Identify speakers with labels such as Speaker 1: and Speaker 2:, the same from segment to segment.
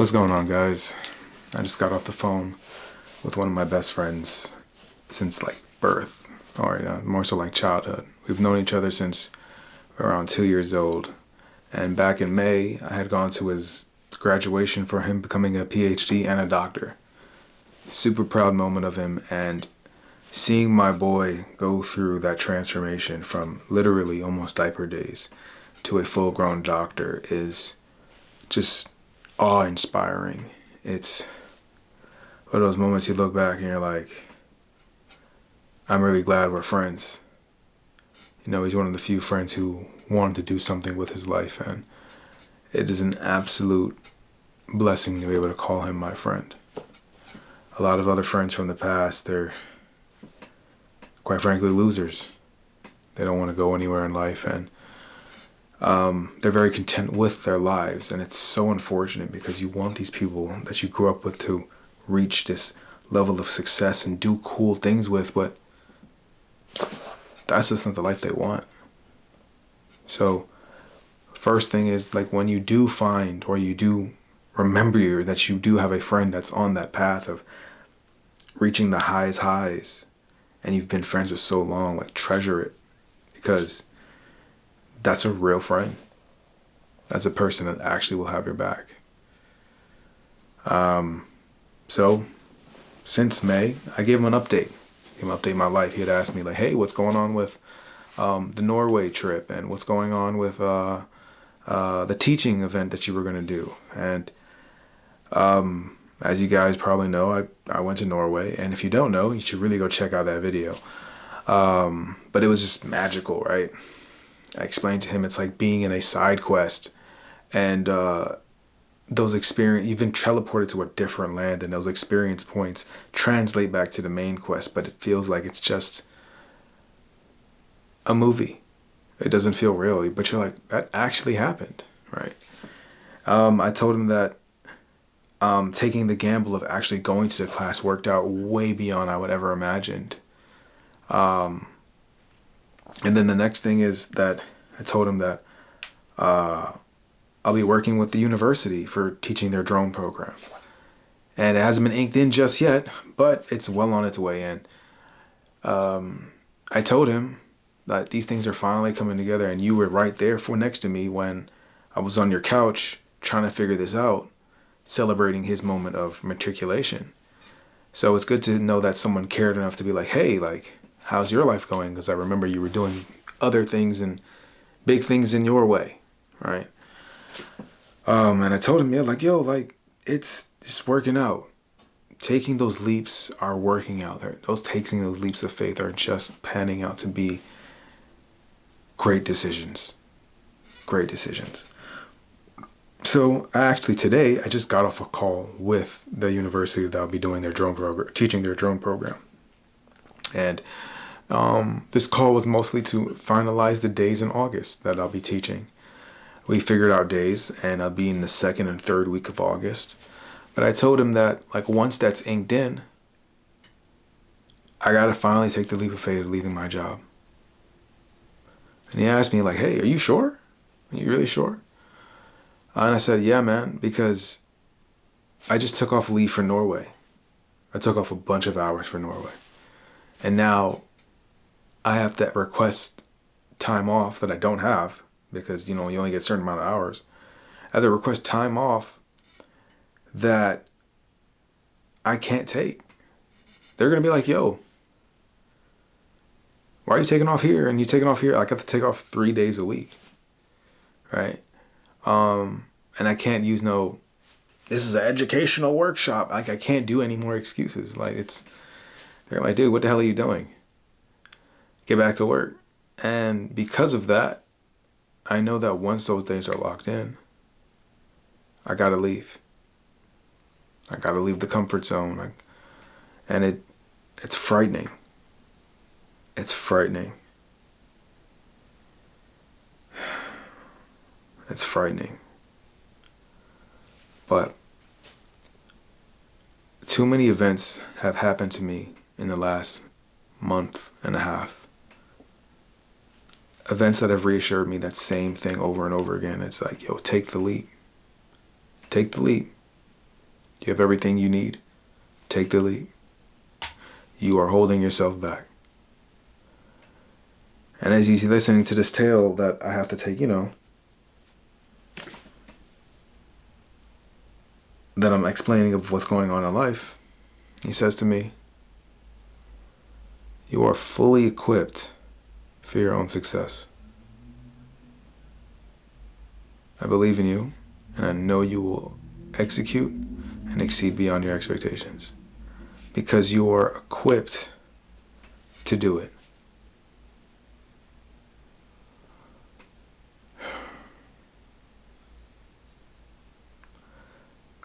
Speaker 1: What's going on, guys? I just got off the phone with one of my best friends since like birth, or more so like childhood. We've known each other since we were around 2 years old. And back in May, I had gone to his graduation for him becoming a PhD and a doctor. Super proud moment of him, and seeing my boy go through that transformation from literally almost diaper days to a full grown doctor is just awe-inspiring. It's one of those moments you look back and you're like, I'm really glad we're friends. You know, he's one of the few friends who wanted to do something with his life, and it is an absolute blessing to be able to call him my friend. A lot of other friends from the past, they're quite frankly losers. They don't want to go anywhere in life, and they're very content with their lives, and it's so unfortunate because you want these people that you grew up with to reach this level of success and do cool things with, but that's just not the life they want. So first thing is, like, when you do find, or you do remember that you do have a friend that's on that path of reaching the highs, and you've been friends with so long, like, treasure it, because that's a real friend. That's a person that actually will have your back. So since May, I gave him an update. Gave him an update in my life. He had asked me, like, hey, what's going on with the Norway trip, and what's going on with the teaching event that you were going to do. And as you guys probably know, I went to Norway, and if you don't know, you should really go check out that video. But it was just magical, right? I explained to him it's like being in a side quest, and those experience, you've been teleported to a different land, and those experience points translate back to the main quest, but it feels like it's just a movie. It doesn't feel real, but you're like, that actually happened, right? I told him that taking the gamble of actually going to the class worked out way beyond I would ever imagined. And then the next thing is that I told him that I'll be working with the university for teaching their drone program. And it hasn't been inked in just yet, but it's well on its way in. I told him that these things are finally coming together, and you were right there next to me when I was on your couch trying to figure this out, celebrating his moment of matriculation. So it's good to know that someone cared enough to be like, hey, like, how's your life going? Because I remember you were doing other things and big things in your way, right? And I told him, yeah, like, yo, like, it's just working out. Taking those leaps are working out. Taking those leaps of faith are just panning out to be great decisions. Great decisions. So actually today, I just got off a call with the university that I'll be doing their drone program, teaching their drone program. And this call was mostly to finalize the days in August that I'll be teaching. We figured out days, and I'll be in the second and third week of August. But I told him that, like, once that's inked in, I gotta finally take the leap of faith of leaving my job. And he asked me, like, hey, are you sure? Are you really sure? And I said, yeah, man, because I just took off leave for Norway. I took off a bunch of hours for Norway. And now I have to request time off that I don't have, because, you know, you only get a certain amount of hours. I have to request time off that I can't take. They're going to be like, yo, why are you taking off here and you taking off here? I got to take off 3 days a week, right? And I can't use this is an educational workshop. Like, I can't do any more excuses. Like, they're like, dude, what the hell are you doing? Get back to work. And because of that, I know that once those days are locked in, I gotta leave. I gotta leave the comfort zone. And it's frightening. It's frightening. It's frightening. But too many events have happened to me in the last month and a half. Events that have reassured me that same thing over and over again. It's like, yo, take the leap. Take the leap. You have everything you need. Take the leap. You are holding yourself back. And as he's listening to this tale that I have to take, that I'm explaining of what's going on in life, he says to me, you are fully equipped for your own success. I believe in you, and I know you will execute and exceed beyond your expectations because you are equipped to do it.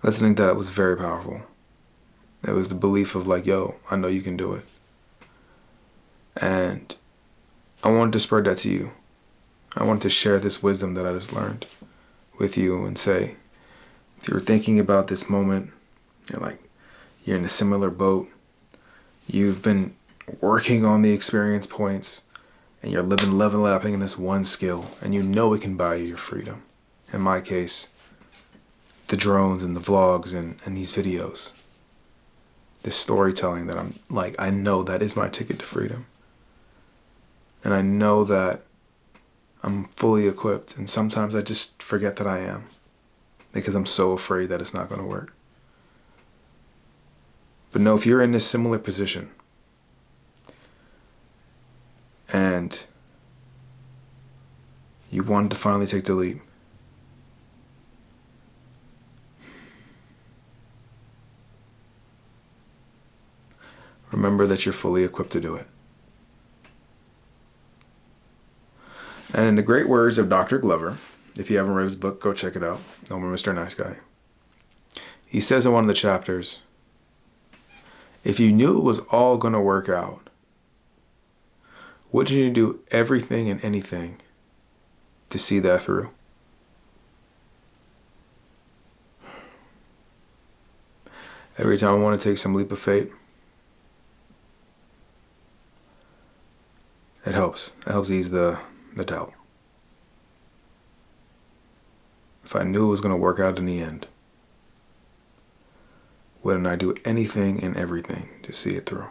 Speaker 1: Listening to that was very powerful. It was the belief of like, yo, I know you can do it. And I wanted to spread that to you. I wanted to share this wisdom that I just learned with you and say, if you're thinking about this moment, you're in a similar boat, you've been working on the experience points, and you're level lapping in this one skill, and you know it can buy you your freedom. In my case, the drones and the vlogs and these videos. This storytelling that I know that is my ticket to freedom. And I know that I'm fully equipped, and sometimes I just forget that I am because I'm so afraid that it's not going to work. But no, if you're in this similar position and you wanted to finally take the leap, remember that you're fully equipped to do it. And in the great words of Dr. Glover, if you haven't read his book, go check it out. No More Mr. Nice Guy. He says in one of the chapters, if you knew it was all going to work out, wouldn't you do everything and anything to see that through? Every time I want to take some leap of faith, it helps. It helps ease the doubt. If I knew it was going to work out in the end, wouldn't I do anything and everything to see it through?